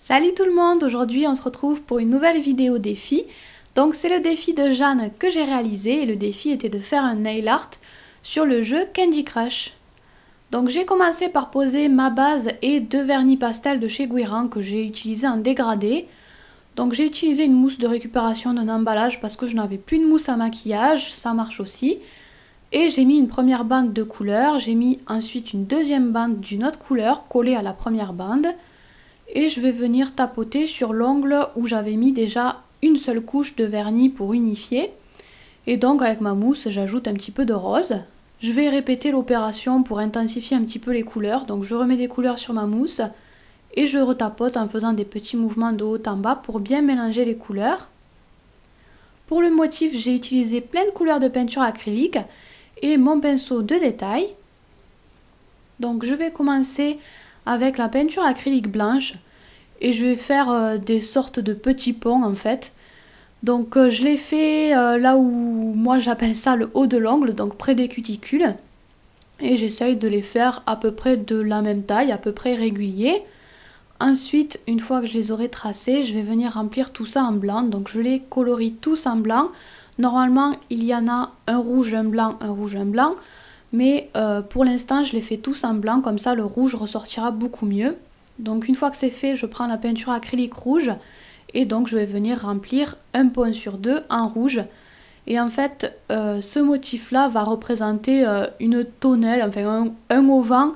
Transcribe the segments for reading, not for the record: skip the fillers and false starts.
Salut tout le monde, aujourd'hui on se retrouve pour une nouvelle vidéo défi. Donc c'est le défi de Jeanne que j'ai réalisé et le défi était de faire un nail art sur le jeu Candy Crush. Donc j'ai commencé par poser ma base et deux vernis pastels de chez Guiran que j'ai utilisé en dégradé. Donc j'ai utilisé une mousse de récupération d'un emballage parce que je n'avais plus de mousse à maquillage, ça marche aussi. Et j'ai mis une première bande de couleur, j'ai mis ensuite une deuxième bande d'une autre couleur collée à la première bande. Et je vais venir tapoter sur l'ongle où j'avais mis déjà une seule couche de vernis pour unifier. Et donc avec ma mousse, j'ajoute un petit peu de rose. Je vais répéter l'opération pour intensifier un petit peu les couleurs. Donc je remets des couleurs sur ma mousse et je retapote en faisant des petits mouvements de haut en bas pour bien mélanger les couleurs. Pour le motif, j'ai utilisé plein de couleurs de peinture acrylique et mon pinceau de détail. Donc je vais commencer avec la peinture acrylique blanche et je vais faire des sortes de petits ponts en fait. Donc je l'ai fait là où moi j'appelle ça le haut de l'ongle, donc près des cuticules. Et j'essaye de les faire à peu près de la même taille, à peu près régulier. Ensuite, une fois que je les aurai tracés, je vais venir remplir tout ça en blanc. Donc je les colorie tous en blanc. Normalement, il y en a un rouge, un blanc, un rouge, un blanc. Mais pour l'instant, je les fais tous en blanc, comme ça le rouge ressortira beaucoup mieux. Donc une fois que c'est fait, je prends la peinture acrylique rouge et donc je vais venir remplir un pont sur deux en rouge. Et en fait, ce motif-là va représenter une tonnelle, enfin un auvent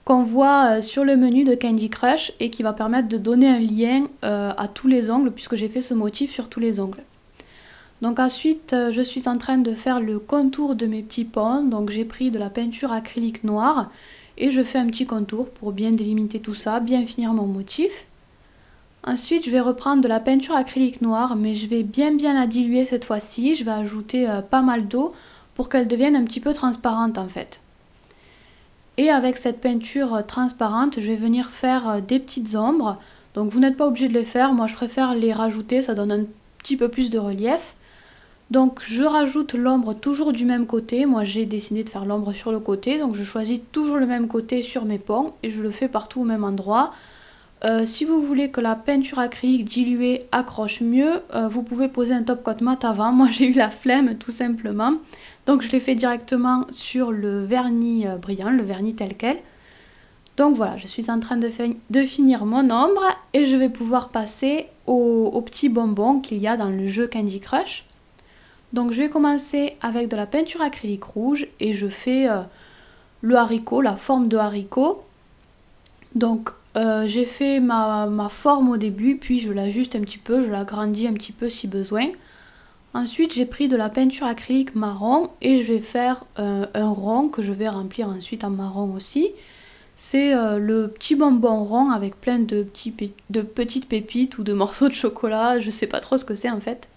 qu'on voit sur le menu de Candy Crush et qui va permettre de donner un lien à tous les ongles puisque j'ai fait ce motif sur tous les ongles. Donc ensuite, je suis en train de faire le contour de mes petits ponts. Donc j'ai pris de la peinture acrylique noire et je fais un petit contour pour bien délimiter tout ça, bien finir mon motif. Ensuite, je vais reprendre de la peinture acrylique noire, mais je vais bien la diluer cette fois-ci. Je vais ajouter pas mal d'eau pour qu'elle devienne un petit peu transparente en fait. Et avec cette peinture transparente, je vais venir faire des petites ombres. Donc vous n'êtes pas obligé de les faire, moi je préfère les rajouter, ça donne un petit peu plus de relief. Donc je rajoute l'ombre toujours du même côté, moi j'ai décidé de faire l'ombre sur le côté, donc je choisis toujours le même côté sur mes ponts et je le fais partout au même endroit. Si vous voulez que la peinture acrylique diluée accroche mieux, vous pouvez poser un top coat mat avant, moi j'ai eu la flemme tout simplement. Donc je l'ai fait directement sur le vernis brillant, le vernis tel quel. Donc voilà, je suis en train de finir mon ombre et je vais pouvoir passer aux petits bonbons qu'il y a dans le jeu Candy Crush. Donc je vais commencer avec de la peinture acrylique rouge et je fais le haricot, la forme de haricot. Donc j'ai fait ma forme au début, puis je l'ajuste un petit peu, je l'agrandis un petit peu si besoin. Ensuite j'ai pris de la peinture acrylique marron et je vais faire un rond que je vais remplir ensuite en marron aussi. C'est le petit bonbon rond avec plein de petites pépites ou de morceaux de chocolat, je sais pas trop ce que c'est en fait.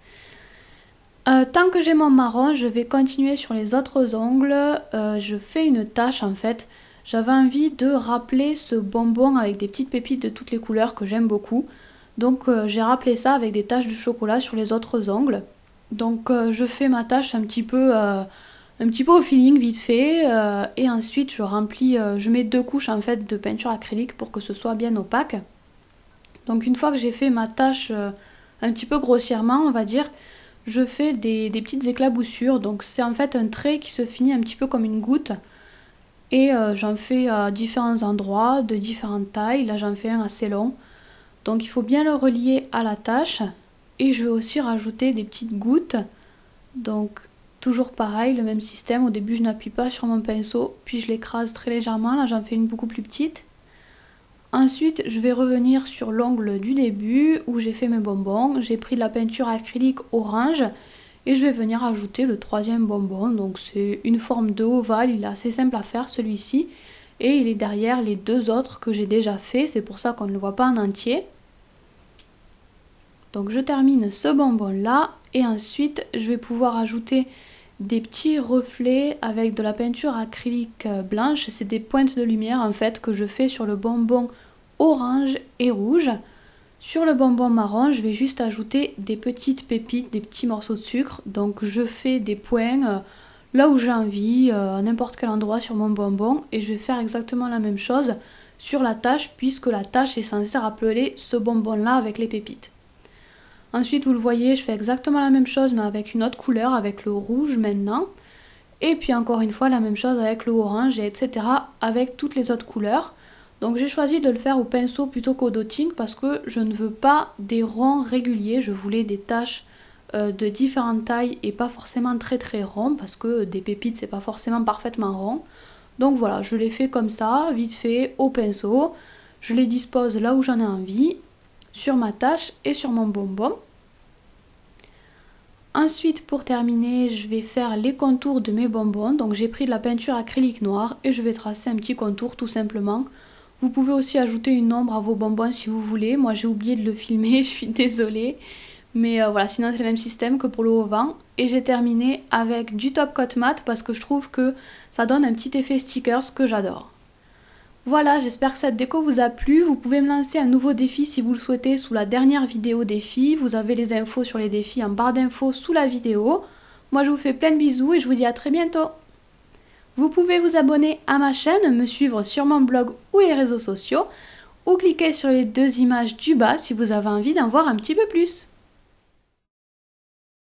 Tant que j'ai mon marron, je vais continuer sur les autres ongles. Je fais une tache en fait. J'avais envie de rappeler ce bonbon avec des petites pépites de toutes les couleurs que j'aime beaucoup. Donc j'ai rappelé ça avec des taches de chocolat sur les autres ongles. Donc je fais ma tache un petit peu au feeling vite fait. Et ensuite je remplis, je mets deux couches en fait de peinture acrylique pour que ce soit bien opaque. Donc une fois que j'ai fait ma tache un petit peu grossièrement on va dire, je fais des petites éclaboussures, donc c'est en fait un trait qui se finit un petit peu comme une goutte. Et j'en fais à différents endroits, de différentes tailles, là j'en fais un assez long. Donc il faut bien le relier à la tache. Et je vais aussi rajouter des petites gouttes. Donc toujours pareil, le même système, au début je n'appuie pas sur mon pinceau, puis je l'écrase très légèrement, là j'en fais une beaucoup plus petite. Ensuite, je vais revenir sur l'ongle du début où j'ai fait mes bonbons. J'ai pris de la peinture acrylique orange et je vais venir ajouter le troisième bonbon. Donc c'est une forme de ovale, il est assez simple à faire celui-ci. Et il est derrière les deux autres que j'ai déjà fait, c'est pour ça qu'on ne le voit pas en entier. Donc je termine ce bonbon là et ensuite je vais pouvoir ajouter des petits reflets avec de la peinture acrylique blanche. C'est des pointes de lumière en fait que je fais sur le bonbon orange et rouge. Sur le bonbon marron, je vais juste ajouter des petites pépites, des petits morceaux de sucre. Donc je fais des points là où j'ai envie, à n'importe quel endroit sur mon bonbon. Et je vais faire exactement la même chose sur la tâche puisque la tâche est censée rappeler ce bonbon là avec les pépites. Ensuite vous le voyez, je fais exactement la même chose mais avec une autre couleur, avec le rouge maintenant. Et puis encore une fois la même chose avec le orange et etc. avec toutes les autres couleurs. Donc j'ai choisi de le faire au pinceau plutôt qu'au dotting parce que je ne veux pas des ronds réguliers, je voulais des taches de différentes tailles et pas forcément très ronds parce que des pépites c'est pas forcément parfaitement rond. Donc voilà, je les fais comme ça, vite fait, au pinceau. Je les dispose là où j'en ai envie, sur ma tâche et sur mon bonbon. Ensuite, pour terminer, je vais faire les contours de mes bonbons. Donc j'ai pris de la peinture acrylique noire et je vais tracer un petit contour tout simplement. Vous pouvez aussi ajouter une ombre à vos bonbons si vous voulez. Moi j'ai oublié de le filmer, je suis désolée. Mais voilà, sinon c'est le même système que pour le haut vent. Et j'ai terminé avec du top coat mat parce que je trouve que ça donne un petit effet stickers que j'adore. Voilà, j'espère que cette déco vous a plu. Vous pouvez me lancer un nouveau défi si vous le souhaitez sous la dernière vidéo défi. Vous avez les infos sur les défis en barre d'infos sous la vidéo. Moi je vous fais plein de bisous et je vous dis à très bientôt. Vous pouvez vous abonner à ma chaîne, me suivre sur mon blog ou les réseaux sociaux, ou cliquer sur les deux images du bas si vous avez envie d'en voir un petit peu plus.